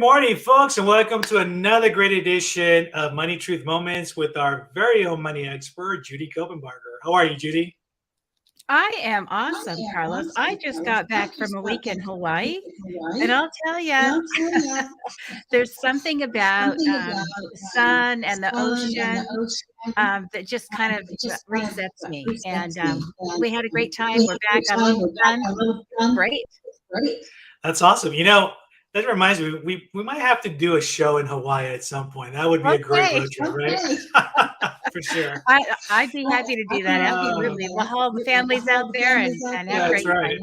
morning, folks, and welcome to another great edition of Money Truth Moments with our very own money expert, Judy Copenbarger. How are you, Judy? I am awesome, Carlos. I just got back from a week in Hawaii, and I'll tell you, there's something about the sun and the ocean that just kind of resets me. And we had a great time. We're back, got a little fun. Great. That's awesome. You know, that reminds me, we might have to do a show in Hawaii at some point. That would be a great road trip, right? For sure. I'd be happy to do that. Absolutely. We'll haul the families out there and have That's right.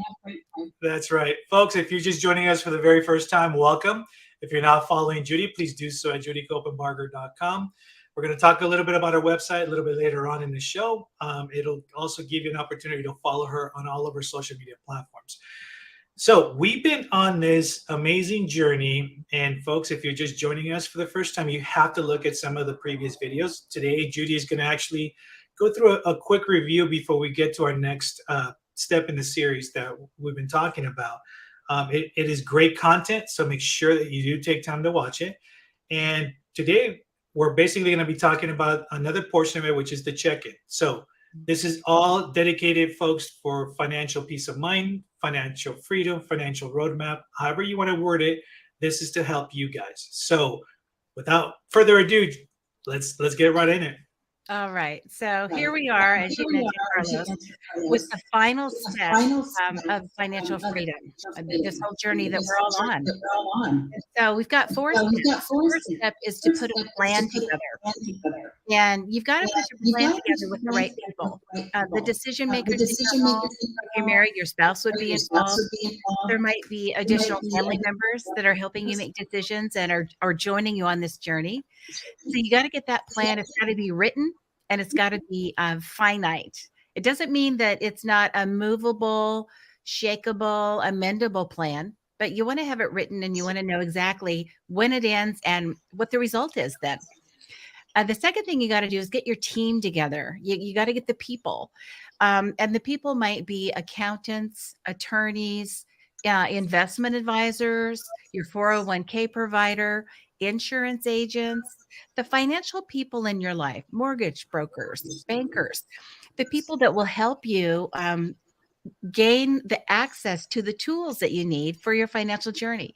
That's right. Folks, if you're just joining us for the very first time, welcome. If you're not following Judy, please do so at judycopenbarger.com. We're going to talk a little bit about our website a little bit later on in the show. It'll also give you an opportunity to follow her on all of her social media platforms. So we've been on this amazing journey. And folks, if you're just joining us for the first time, you have to look at some of the previous videos. Today, Judy is going to actually go through a quick review before we get to our next step in the series that we've been talking about. It is great content, so make sure that you do take time to watch it. And today, we're basically going to be talking about another portion of it, which is the check-in. So this is all dedicated, folks, for financial peace of mind, financial freedom, financial roadmap, however you want to word it. This is to help you guys. So without further ado, let's get right in it. All right. So here we are, as you mentioned, Carlos, with the final step of financial freedom, this whole journey that we're all on. And so we've got four steps. The first step is to put a plan together. And you've got to put your plan together with the right people. The decision makers involved. If you're married, your spouse would be involved. There might be additional family members that are helping you make decisions and are joining you on this journey. So you got to get that plan. It's got to be written and it's got to be finite. It doesn't mean that it's not a movable, shakeable, amendable plan, but you want to have it written and you want to know exactly when it ends and what the result is then. The second thing you got to do is get your team together. You got to get the people. And the people might be accountants, attorneys, investment advisors, your 401k provider, insurance agents, the financial people in your life, mortgage brokers, bankers, the people that will help you gain the access to the tools that you need for your financial journey.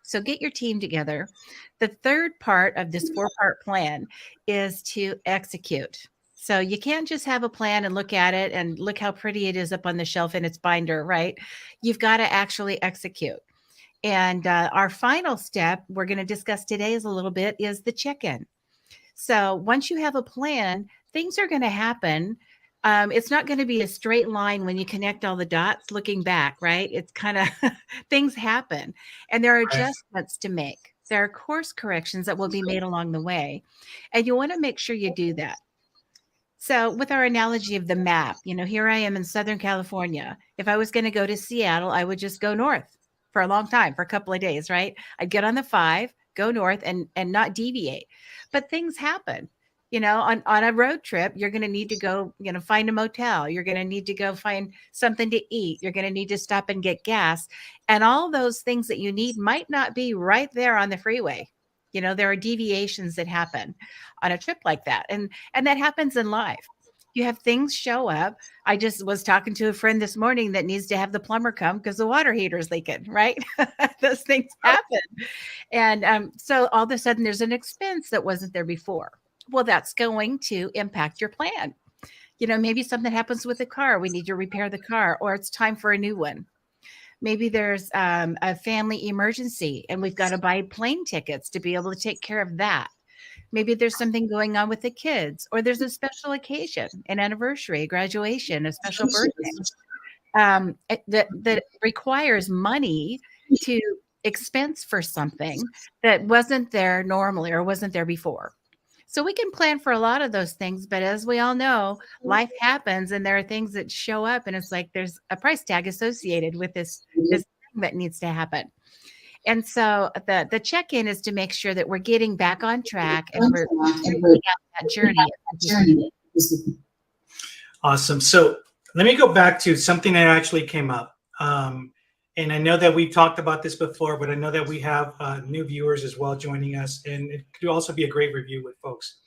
So get your team together. The third part of this 4-part plan is to execute. So you can't just have a plan and look at it and look how pretty it is up on the shelf in its binder, right? You've got to actually execute. And our final step we're going to discuss today is the check-in. So once you have a plan, things are going to happen. It's not going to be a straight line when you connect all the dots looking back, right? It's kind of things happen and there are adjustments to make. There are course corrections that will be made along the way. And you want to make sure you do that. So with our analogy of the map, here I am in Southern California. If I was going to go to Seattle, I would just go north for a long time, for a couple of days, right? I'd get on the 5, go north and not deviate. But things happen. On a road trip, you're going to need to go, find a motel. You're going to need to go find something to eat. You're going to need to stop and get gas. And all those things that you need might not be right there on the freeway. There are deviations that happen on a trip like that. And that happens in life. You have things show up. I just was talking to a friend this morning that needs to have the plumber come because the water heater is leaking, right? Those things happen. And so all of a sudden there's an expense that wasn't there before. Well, that's going to impact your plan. Maybe something happens with the car. We need to repair the car, or it's time for a new one. Maybe there's a family emergency and we've got to buy plane tickets to be able to take care of that. Maybe there's something going on with the kids, or there's a special occasion, an anniversary, graduation, a special birthday that requires money to expense for something that wasn't there normally or wasn't there before. So we can plan for a lot of those things, but as we all know, life happens and there are things that show up and it's like there's a price tag associated with this thing that needs to happen. And so the check-in is to make sure that we're getting back on track and we're out that journey. Awesome. So let me go back to something that actually came up. And I know that we've talked about this before, but I know that we have new viewers as well joining us, and it could also be a great review with folks.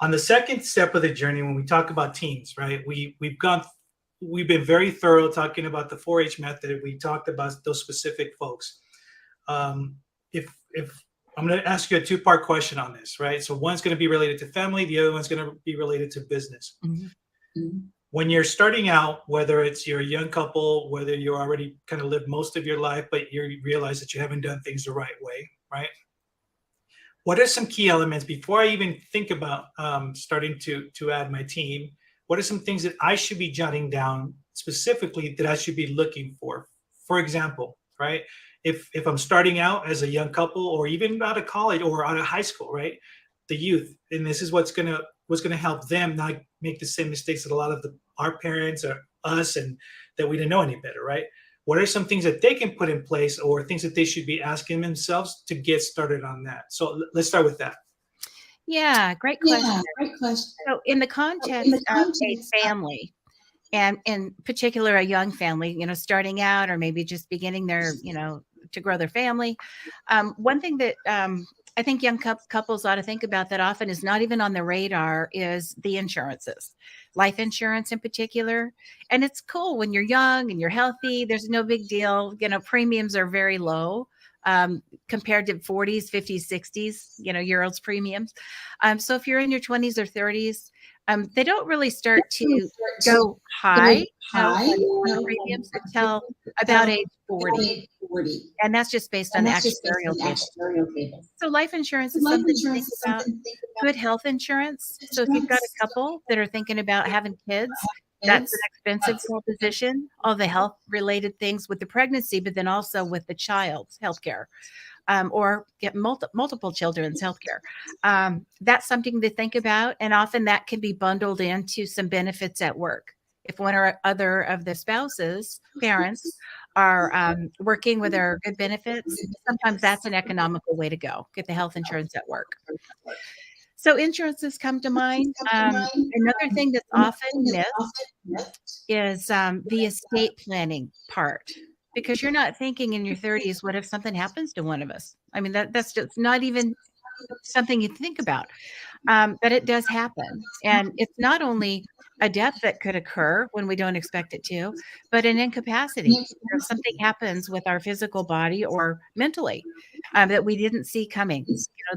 On the second step of the journey, when we talk about teens, right? We've been very thorough talking about the 4-H method. We talked about those specific folks. If I'm going to ask you a two-part question on this, right? So one's going to be related to family, the other one's going to be related to business. Mm-hmm. When you're starting out, whether it's you're a young couple, whether you already kind of lived most of your life, but you realize that you haven't done things the right way, right? What are some key elements before I even think about starting to add my team? What are some things that I should be jotting down specifically that I should be looking for? For example, right? If I'm starting out as a young couple, or even out of college or out of high school, right? The youth, and this is what's gonna help them not make the same mistakes that a lot of our parents or us, and that we didn't know any better, right? What are some things that they can put in place, or things that they should be asking themselves to get started on that? So let's start with that. Yeah, great question. So in the context of a family, and in particular, a young family, starting out or maybe just beginning their, to grow their family. One thing that I think young couples ought to think about that often is not even on the radar is the insurances, life insurance in particular. And it's cool when you're young and you're healthy. There's no big deal. Premiums are very low compared to 40s, 50s, 60s, year olds premiums. So if you're in your 20s or 30s, they don't really start to go high on premiums until about age 40. And that's just based on the actuarial table. So life insurance is something to think about. Good health insurance. So if you've got a couple that are thinking about having kids, that's an expensive proposition. All the health related things with the pregnancy, but then also with the child's health care. Or get multiple children's healthcare. That's something to think about. And often that can be bundled into some benefits at work. If one or other of the spouses, parents, are working with their good benefits, sometimes that's an economical way to go. Get the health insurance at work. So insurances come to mind. Another thing that's often missed is the estate planning part. Because you're not thinking in your 30s, what if something happens to one of us? I mean, that's just not even something you think about. But it does happen. And it's not only a death that could occur when we don't expect it to, but an incapacity. Or something happens with our physical body or mentally that we didn't see coming.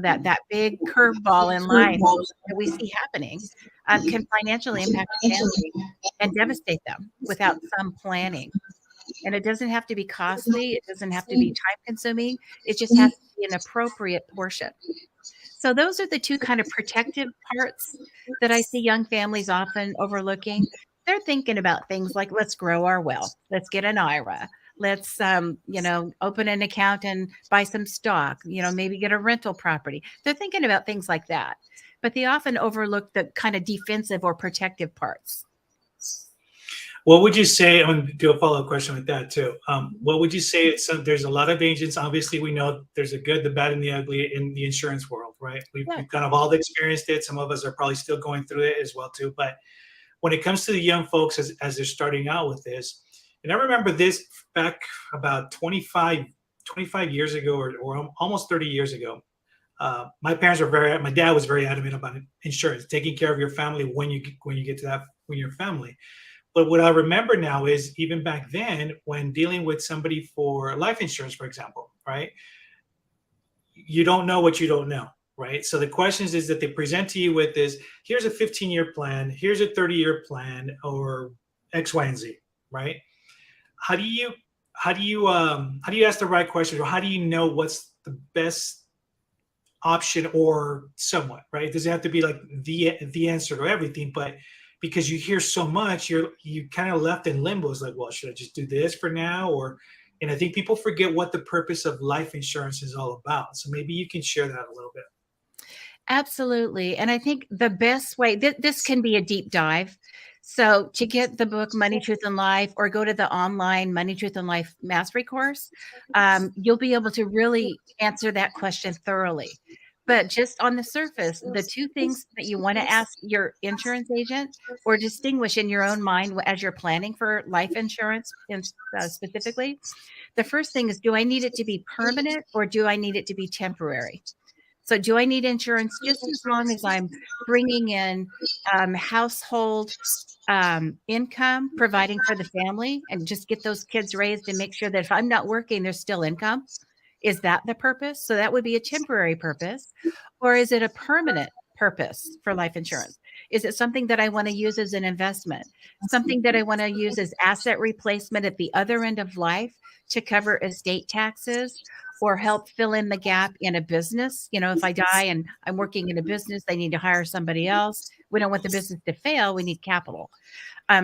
That big curveball in life that we see happening can financially impact a family and devastate them without some planning. And it doesn't have to be costly. It doesn't have to be time consuming. It just has to be an appropriate portion. So those are the two kind of protective parts that I see young families often overlooking. They're thinking about things like, let's grow our wealth. Let's get an IRA. Let's, open an account and buy some stock, maybe get a rental property. They're thinking about things like that, but they often overlook the kind of defensive or protective parts. What would you say? I'm going to do a follow-up question with that too. What would you say? There's a lot of agents. Obviously, we know there's a good, the bad, and the ugly in the insurance world, right? We've kind of all experienced it. Some of us are probably still going through it as well too. But when it comes to the young folks as they're starting out with this, and I remember this back about 25 years ago, or almost 30 years ago. My dad was very adamant about insurance, taking care of your family when you get to that, when you're family. But what I remember now is even back then, when dealing with somebody for life insurance, for example, right? You don't know what you don't know, right? So the questions is that they present to you with is, here's a 15-year plan, here's a 30-year plan, or X, Y, and Z, right? How do you ask the right question, or how do you know what's the best option, or somewhat, right? It doesn't have to be like the answer to everything, but because you hear so much, you kind of left in limbo. It's like, well, should I just do this for now? And I think people forget what the purpose of life insurance is all about. So maybe you can share that a little bit. Absolutely. And I think the best way, this can be a deep dive. So to get the book Money, Truth, and Life, or go to the online Money, Truth, and Life Mastery course, you'll be able to really answer that question thoroughly. But just on the surface, the two things that you want to ask your insurance agent or distinguish in your own mind as you're planning for life insurance specifically, the first thing is, do I need it to be permanent or do I need it to be temporary? So do I need insurance just as long as I'm bringing in household income, providing for the family, and just get those kids raised and make sure that if I'm not working, there's still income? Is that the purpose? So that would be a temporary purpose. Or is it a permanent purpose for life insurance? Is it something that I want to use as an investment? Something that I want to use as asset replacement at the other end of life to cover estate taxes or help fill in the gap in a business? You know, if I die and I'm working in a business, they need to hire somebody else. We don't want the business to fail. We need capital.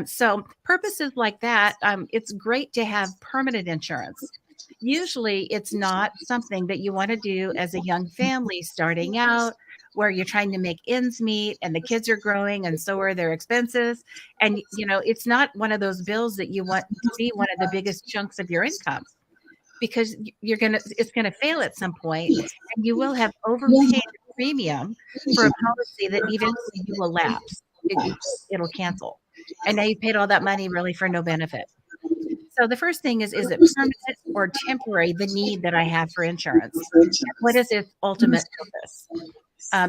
So purposes like that, it's great to have permanent insurance. Usually it's not something that you want to do as a young family starting out, where you're trying to make ends meet and the kids are growing and so are their expenses. And, you know, it's not one of those bills that you want to be one of the biggest chunks of your income, because it's going to fail at some point and you will have overpaid the premium for a policy that eventually you will lapse. It'll cancel. And now you paid all that money really for no benefit. So the first thing is it permanent or temporary, the need that I have for insurance? What is its ultimate purpose?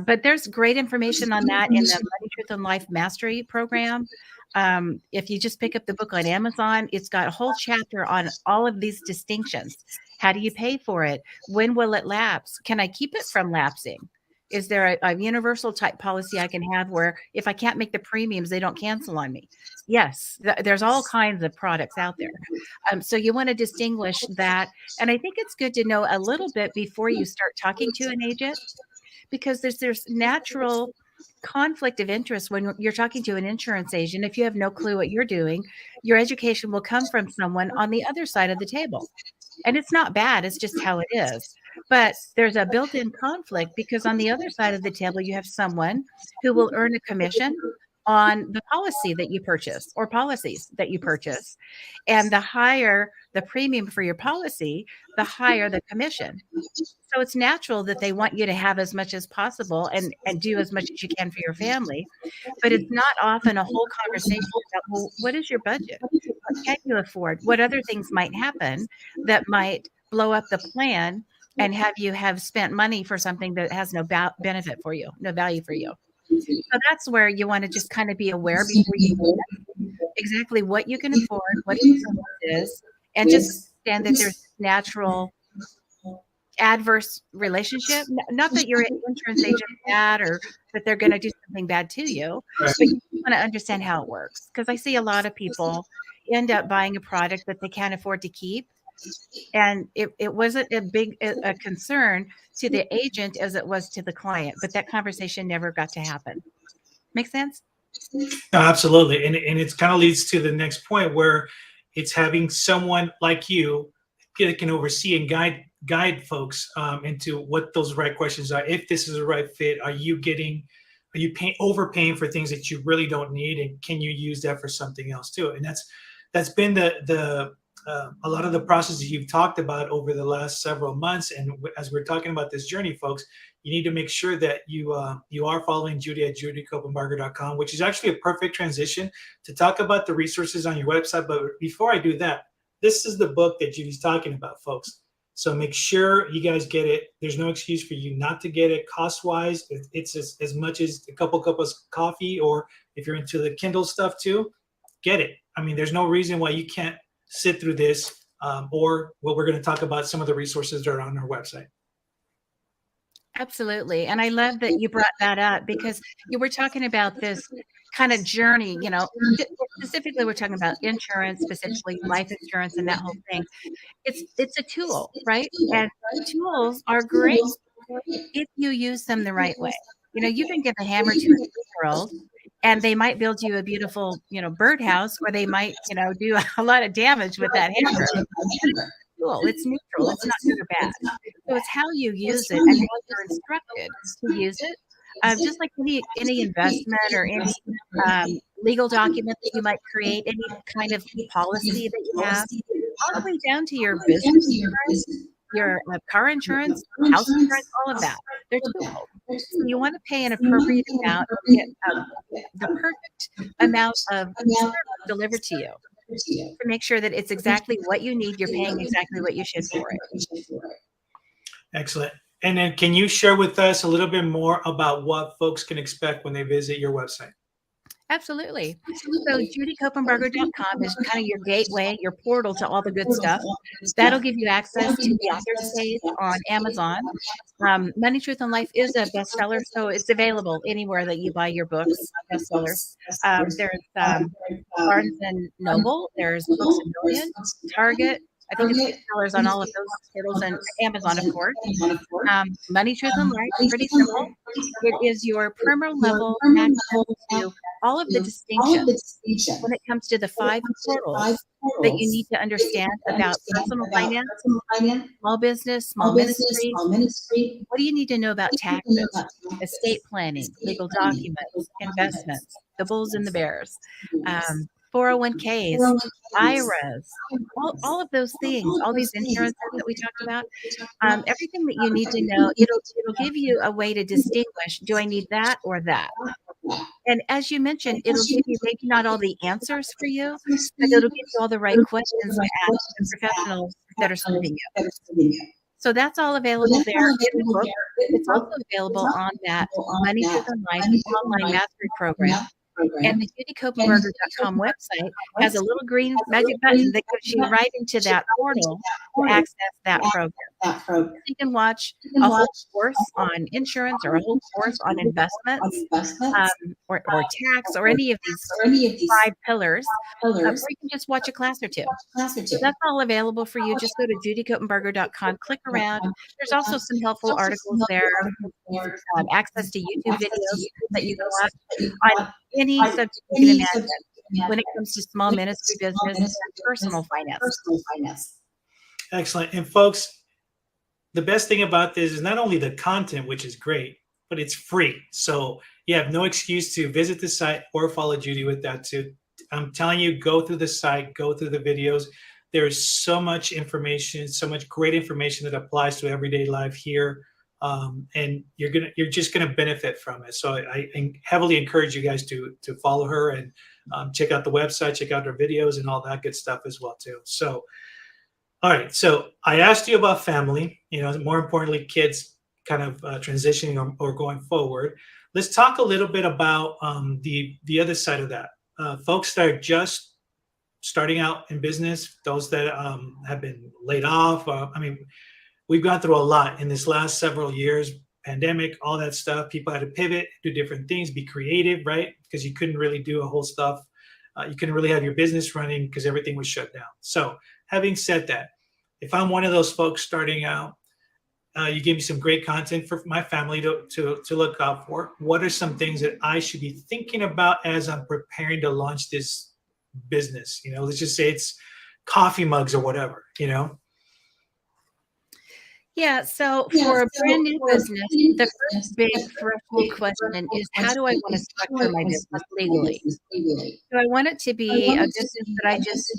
But there's great information on that in the Money, Truth, and Life Mastery program. If you just pick up the book on Amazon, it's got a whole chapter on all of these distinctions. How do you pay for it? When will it lapse? Can I keep it from lapsing? Is there a universal type policy I can have where if I can't make the premiums, they don't cancel on me? Yes, there's all kinds of products out there. So you want to distinguish that. And I think it's good to know a little bit before you start talking to an agent, because there's natural conflict of interest when you're talking to an insurance agent. If you have no clue what you're doing, your education will come from someone on the other side of the table. And it's not bad, it's just how it is. But there's a built-in conflict because on the other side of the table, you have someone who will earn a commission on the policy that you purchase or policies that you purchase. And the higher the premium for your policy, the higher the commission. So it's natural that they want you to have as much as possible and do as much as you can for your family. But it's not often a whole conversation about, well, what is your budget? What can you afford? What other things might happen that might blow up the plan and have you have spent money for something that has no benefit for you, no value for you? So that's where you want to just kind of be aware before you do exactly what you can afford, what your budget is, and just understand that there's natural adverse relationship. Not that your insurance agent is bad or that they're going to do something bad to you, Right. but you want to understand how it works. Because I see a lot of people end up buying a product that they can't afford to keep. And it wasn't a concern to the agent as it was to the client, but that conversation never got to happen. Make sense? No, absolutely. And it kind of leads to the next point where it's having someone like you that can oversee and guide folks into what those right questions are. If this is the right fit, are you overpaying for things that you really don't need, and can you use that for something else too? And that's been a lot of the processes you've talked about over the last several months. And as we're talking about this journey, folks, you need to make sure that you are following Judy at judycopenbarger.com, which is actually a perfect transition to talk about the resources on your website. But before I do that, this is the book that Judy's talking about, folks. So make sure you guys get it. There's no excuse for you not to get it. Cost-wise, it's as much as a couple cups of coffee, or if you're into the Kindle stuff too, get it. I mean, there's no reason why you can't sit through this, or what we're going to talk about, some of the resources that are on our website. Absolutely. And I love that you brought that up, because you were talking about this kind of journey, you know, specifically we're talking about insurance, specifically life insurance and that whole thing. It's a tool, right? And tools are great if you use them the right way. You know, you can give a hammer to a 2-year-old and they might build you a beautiful, you know, birdhouse, or they might, you know, do a lot of damage with that hammer. It's neutral. It's not good or bad. So it's how you use it and how you're instructed to use it. Just like any investment or any legal document that you might create, any kind of policy that you have, all the way down to your business insurance. your car insurance, house insurance, all of that. They're twofold. So you want to pay an appropriate amount and get the perfect amount of service delivered to you to make sure that it's exactly what you need. You're paying exactly what you should for it. Excellent. And then can you share with us a little bit more about what folks can expect when they visit your website? Absolutely. So judycopenbarger.com is kind of your gateway, your portal to all the good stuff. That'll give you access to the author's page on Amazon. Money, Truth, and Life is a bestseller, so it's available anywhere that you buy your books, bestsellers. There's Barnes and Noble, there's Books A Million, Target. I think it's bestsellers on all of those portals, and Amazon, of course. Money, Truth, and Life, pretty simple. It is your primer level access to all of the distinctions when it comes to the 5 portals that you need to understand about personal finance, small business, small ministry. What do you need to know about taxes, estate planning, legal documents, investments, the bulls and the bears, 401ks, IRAs, all of those things, all these insurances that we talked about, everything that you need to know. It'll give you a way to distinguish, do I need that or that? And as you mentioned, it'll give you maybe not all the answers for you, but it'll give you all the right questions to ask the professionals that are serving you. So that's all available there in the book. It's also available on that Money, Truth, and Life online mastery program. And the judycopenbarger.com website has a little green magic button that gives you right into that portal to access that program. You can watch a whole course on insurance or a whole course on investments or tax or any of these 5 pillars, or you can just watch a class or 2. So that's all available for you. Just go to judycopenbarger.com, click around. There's also some helpful articles there, access to YouTube videos that you can watch on any subject you can imagine when it comes to small ministry business and personal finance. Excellent. And folks, the best thing about this is not only the content, which is great, but it's free. So you have no excuse to visit the site or follow Judy with that too. I'm telling you, go through the site, go through the videos. There is so much information, so much great information that applies to everyday life here. And you're just gonna benefit from it. So I heavily encourage you guys to follow her and check out the website, check out her videos and all that good stuff as well too. So, all right. So I asked you about family. More importantly, kids kind of transitioning or going forward. Let's talk a little bit about the other side of that. Folks that are just starting out in business, those that have been laid off. We've gone through a lot in this last several years, pandemic, all that stuff. People had to pivot, do different things, be creative, right? Because you couldn't really do a whole stuff. You couldn't really have your business running because everything was shut down. So having said that, if I'm one of those folks starting out, you gave me some great content for my family to look out for. What are some things that I should be thinking about as I'm preparing to launch this business? Let's just say it's coffee mugs or whatever, Yeah, so for a brand new business, the first big threshold question is, how do I want to structure my business legally? Do I want it to be a business that I just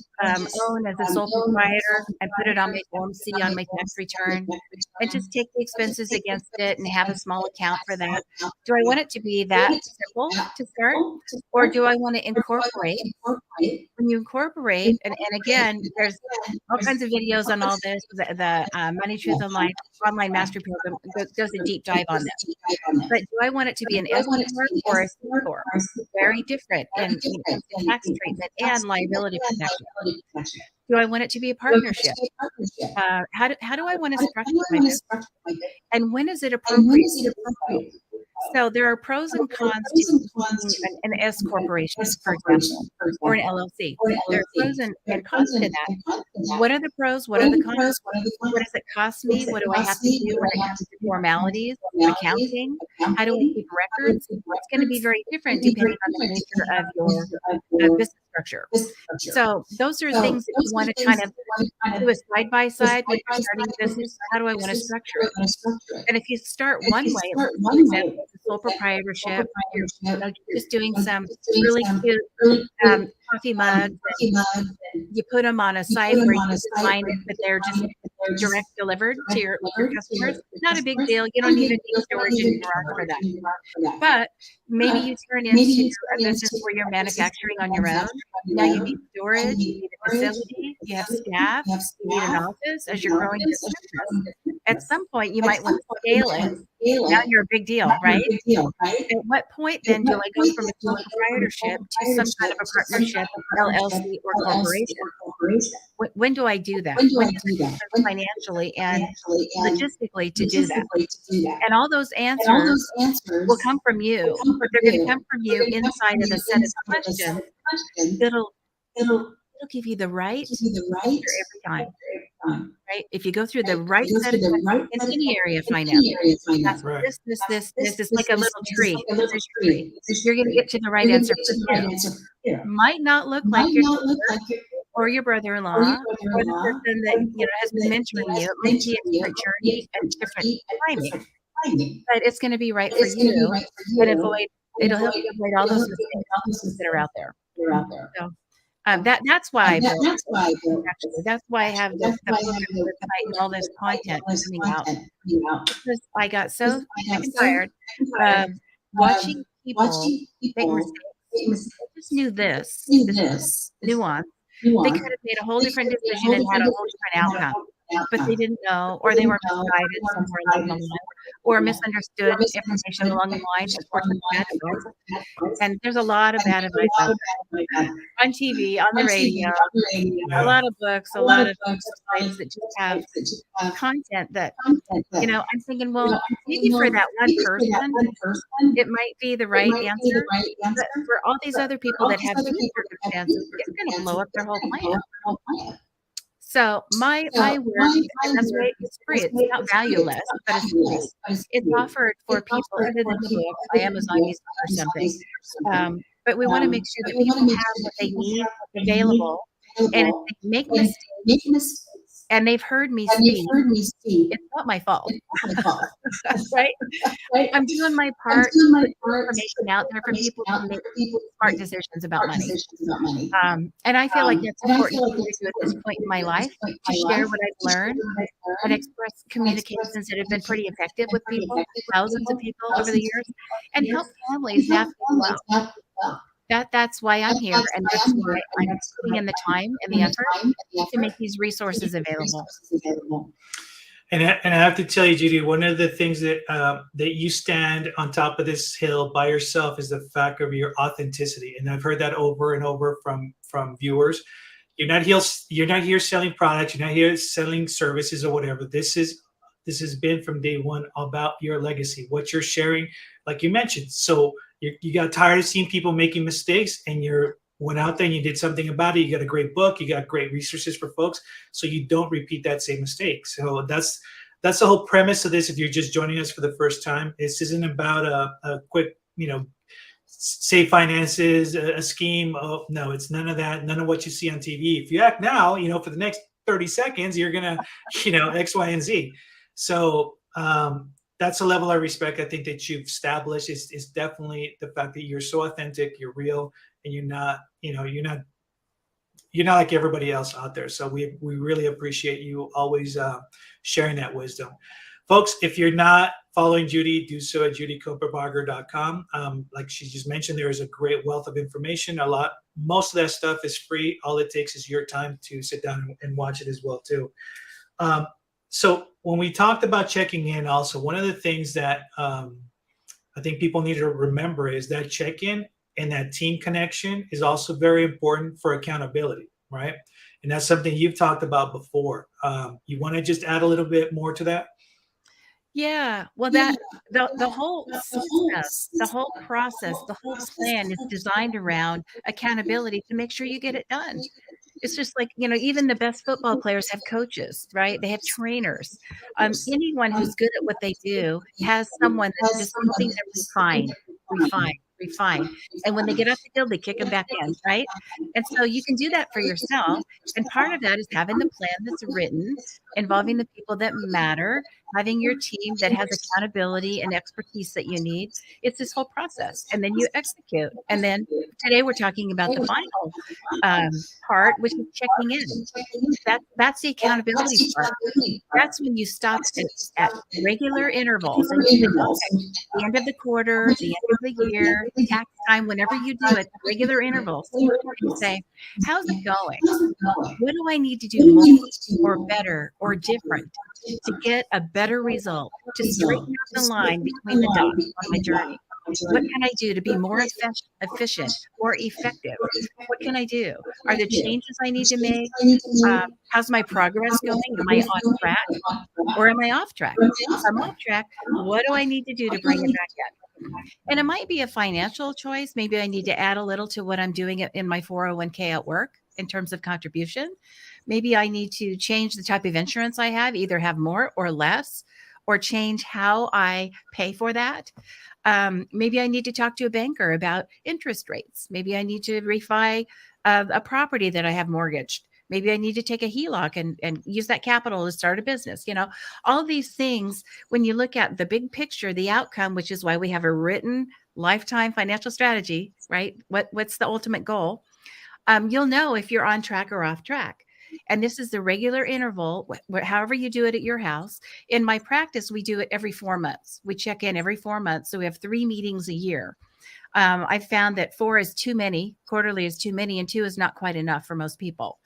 own as a sole proprietor and put it on my Form C on my tax return and just take the expenses against it and have a small account for that? Do I want it to be that simple to start? Or do I want to incorporate? When you incorporate, and again, there's all kinds of videos on all this, the Money, Truth, and Life online mastery program does a deep dive on this. But do I want it to be an S corp or a C corp? Very different in tax treatment and liability protection. Do I want it to be a partnership? How do I want to structure my business? And when is it appropriate? So there are pros and cons to an S corporation, for example, or an LLC. There are pros and cons to that. What are the pros? What are the cons? What does it cost me? What do I have to do when it comes to formalities, accounting? How do I keep records? It's going to be very different depending on the nature of your business structure. So those are things that you want to kind of do a side by side when you're starting a business. How do I want to structure it? And if you start one way, for example, sole proprietorship, you're just doing some really cute coffee mugs. You put them on a site where you can find it, but they're just direct delivered to your customers. Not a big deal. You don't even need storage in your garage for that. But maybe you turn into a business where you're manufacturing on your own. Now you need storage, you need a facility, you have staff, you need an office as you're growing your business. At some point, you might want to scale it. Now you're a big deal, right? At what point then do I go from a sole proprietorship to some kind of a partnership, LLC, or corporation? When do I do that? When do I do that? Financially and logistically to do that? And all those answers will come from you, but they're going to come from you inside of a set of questions that'll give you the right answer every time. Right? If you go through the right set of questions in any area of finance, that's Right. this is like a little tree. You're going to get to the right answer for you. Might not look like your neighbor or your brother-in-law or the person that has been mentoring you. It might be a different journey and different timing, but it's going to be right for you and it'll help you avoid all those mistakes that are out there. So that's why I built actually. That's why I have the book and the website and all this content coming out. Because I got so sick and tired of watching people make mistakes. I just knew this nuance. They could have made a whole different decision and had a whole different outcome, but they didn't know, or they were misguided somewhere along the line, or misunderstood information along the line and forced bad advice. And there's a lot of bad advice out there on TV, on the radio, a lot of books, a lot of websites that just have content that, I'm thinking, well, maybe for that one person, it might be the right answer, but for all these other people that have these circumstances, it's going to blow up their whole plan. So my work, and that's why it's free. It's not valueless, but it's free. It's offered for people other than the book by Amazon Music or something. But we want to make sure that people have what they need available. And if they make mistakes and they've heard me speak, it's not my fault. Right? I'm doing my part to put information out there for people to make smart decisions about money. And I feel like that's important for me to do at this point in my life, to share what I've learned and express communications that have been pretty effective with people, thousands of people over the years, and help families navigate well. That's why I'm here, and that's why I'm putting in the time and the effort to make these resources available. And I have to tell you, Judy, one of the things that you stand on top of this hill by yourself is the fact of your authenticity. And I've heard that over and over from viewers. You're not here selling products. You're not here selling services or whatever. This has been from day one about your legacy, what you're sharing, like you mentioned. So you got tired of seeing people making mistakes, and you went out there and you did something about it. You got a great book. You got great resources for folks, so you don't repeat that same mistake. So that's the whole premise of this. If you're just joining us for the first time, this isn't about a quick, save finances, a scheme. Oh, no, it's none of that. None of what you see on TV. If you act now, for the next 30 seconds, you're gonna, X, Y, and Z. So that's a level of respect I think that you've established. Is definitely the fact that you're so authentic, you're real, and you're not like everybody else out there. So we really appreciate you always sharing that wisdom. Folks, if you're not following Judy, do so at judycopenbarger.com. Like she just mentioned, there is a great wealth of information. Most of that stuff is free. All it takes is your time to sit down and watch it as well too. So when we talked about checking in, also one of the things that I think people need to remember is that check-in and that team connection is also very important for accountability, right? And that's something you've talked about before. You want to just add a little bit more to that? Yeah, well, that the whole system, the whole process, the whole plan is designed around accountability to make sure you get it done. It's just like, even the best football players have coaches, right? They have trainers. Anyone who's good at what they do has someone that's just helping them refine. refine. And when they get off the field, they kick them back in, right? And so you can do that for yourself. And part of that is having the plan that's written, involving the people that matter, having your team that has accountability and expertise that you need. It's this whole process. And then you execute. And then today we're talking about the final part, which is checking in. That's the accountability part. That's when you stop at regular intervals and you say, okay, the end of the quarter, the end of the year, tax time, whenever you do it, regular intervals, and you say, how's it going? What do I need to do more or better or different to get a better result, to straighten out the line between the dots on my journey? What can I do to be more efficient, more effective? What can I do? Are there changes I need to make? How's my progress going? Am I on track or am I off track? If I'm off track, what do I need to do to bring it back in? And it might be a financial choice. Maybe I need to add a little to what I'm doing in my 401k at work in terms of contribution. Maybe I need to change the type of insurance I have, either have more or less, or change how I pay for that. Maybe I need to talk to a banker about interest rates. Maybe I need to refi a property that I have mortgaged. Maybe I need to take a HELOC and use that capital to start a business. All of these things, when you look at the big picture, the outcome, which is why we have a written lifetime financial strategy, right? What's the ultimate goal? You'll know if you're on track or off track. And this is the regular interval, however you do it at your house. In my practice, we do it every 4 months. We check in every 4 months. So we have 3 meetings a year. I found that 4 is too many, quarterly is too many, and 2 is not quite enough for most people.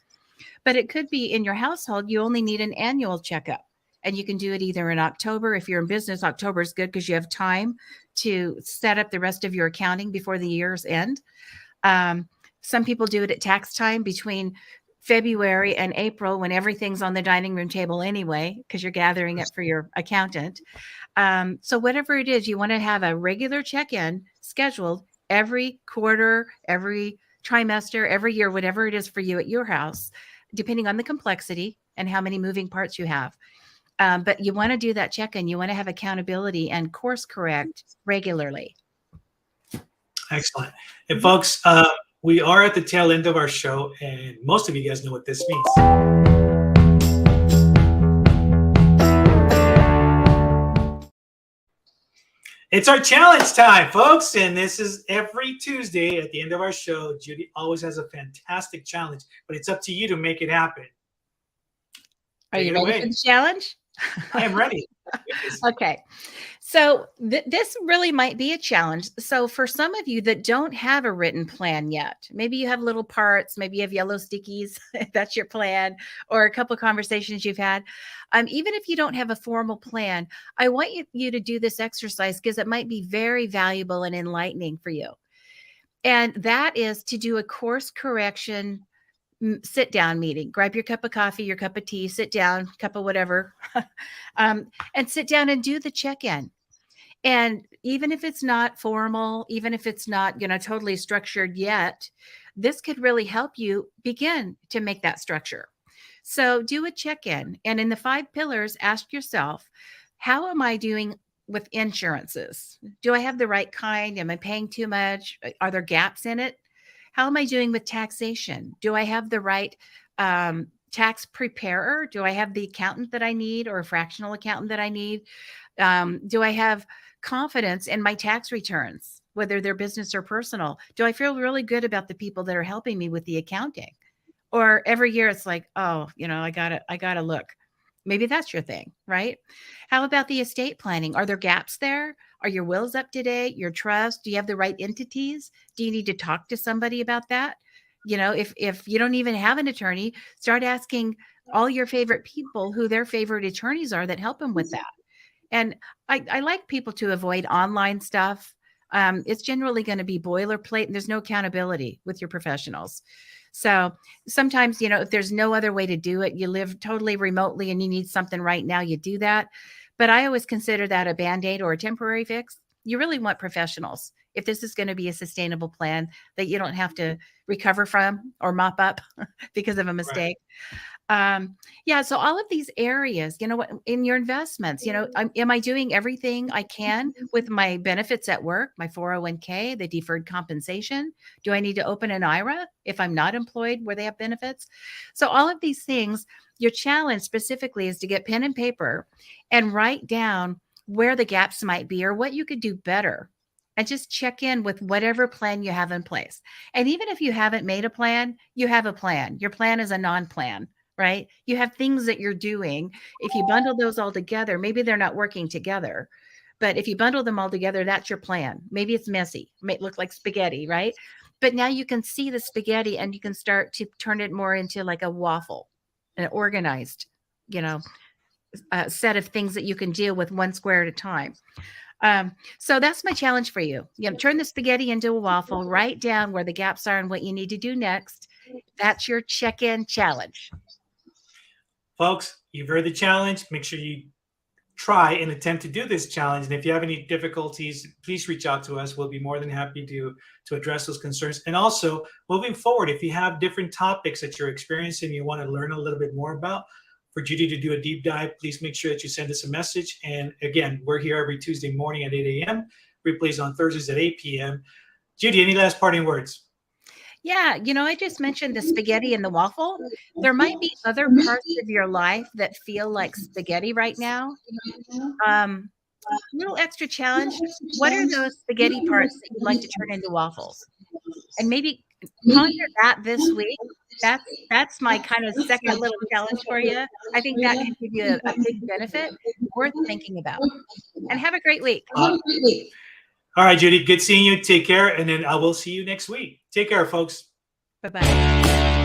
But it could be in your household, you only need an annual checkup. And you can do it either in October. If you're in business, October is good because you have time to set up the rest of your accounting before the year's end. Some people do it at tax time between February and April when everything's on the dining room table anyway, because you're gathering it for your accountant. So whatever it is, you want to have a regular check-in scheduled every quarter, every trimester, every year, whatever it is for you at your house, depending on the complexity and how many moving parts you have. But you want to do that check-in. You want to have accountability and course correct regularly. Excellent. And folks, we are at the tail end of our show, and most of you guys know what this means. It's our challenge time, folks, and this is every Tuesday at the end of our show. Judy always has a fantastic challenge, but it's up to you to make it happen. Are you ready for the challenge? I am ready. Okay. So this really might be a challenge. So for some of you that don't have a written plan yet, maybe you have little parts, maybe you have yellow stickies, if that's your plan, or a couple of conversations you've had. Even if you don't have a formal plan, I want you to do this exercise because it might be very valuable and enlightening for you. And that is to do a course correction sit down meeting. Grab your cup of coffee, your cup of tea, sit down, cup of whatever, and sit down and do the check-in. And even if it's not formal, even if it's not, totally structured yet, this could really help you begin to make that structure. So do a check-in. And in the 5 pillars, ask yourself, how am I doing with insurances? Do I have the right kind? Am I paying too much? Are there gaps in it? How am I doing with taxation? Do I have the right tax preparer? Do I have the accountant that I need or a fractional accountant that I need? Do I have confidence in my tax returns, whether they're business or personal? Do I feel really good about the people that are helping me with the accounting? Or every year it's like, oh, I gotta look. Maybe that's your thing, right? How about the estate planning? Are there gaps there? Are your wills up to date? Your trust? Do you have the right entities? Do you need to talk to somebody about that? If you don't even have an attorney, start asking all your favorite people who their favorite attorneys are that help them with that. And I like people to avoid online stuff. It's generally going to be boilerplate and there's no accountability with your professionals. So sometimes, if there's no other way to do it, you live totally remotely and you need something right now, you do that. But I always consider that a Band-Aid or a temporary fix. You really want professionals if this is going to be a sustainable plan that you don't have to recover from or mop up because of a mistake. Yeah, so all of these areas, what in your investments, am I doing everything I can with my benefits at work, my 401k, the deferred compensation? Do I need to open an IRA if I'm not employed where they have benefits? So all of these things, your challenge specifically is to get pen and paper and write down where the gaps might be or what you could do better. And just check in with whatever plan you have in place. And even if you haven't made a plan, you have a plan. Your plan is a non-plan, right? You have things that you're doing. If you bundle those all together, maybe they're not working together. But if you bundle them all together, that's your plan. Maybe it's messy. It may look like spaghetti, right? But now you can see the spaghetti and you can start to turn it more into like a waffle, an organized, set of things that you can deal with one square at a time. So that's my challenge for you. Turn the spaghetti into a waffle, write down where the gaps are and what you need to do next. That's your check-in challenge. Folks, you've heard the challenge. Make sure you try and attempt to do this challenge. And if you have any difficulties, please reach out to us. We'll be more than happy to address those concerns. And also, moving forward, if you have different topics that you're experiencing, you want to learn a little bit more about, for Judy to do a deep dive, please make sure that you send us a message. And again, we're here every Tuesday morning at 8 a.m. Replays on Thursdays at 8 p.m. Judy, any last parting words? Yeah, I just mentioned the spaghetti and the waffle. There might be other parts of your life that feel like spaghetti right now. Little extra challenge. What are those spaghetti parts that you'd like to turn into waffles? And maybe ponder that this week. That's my kind of second little challenge for you. I think that could give you a big benefit worth thinking about. And have a great week. All right, Judy, good seeing you. Take care. And then I will see you next week. Take care, folks. Bye-bye.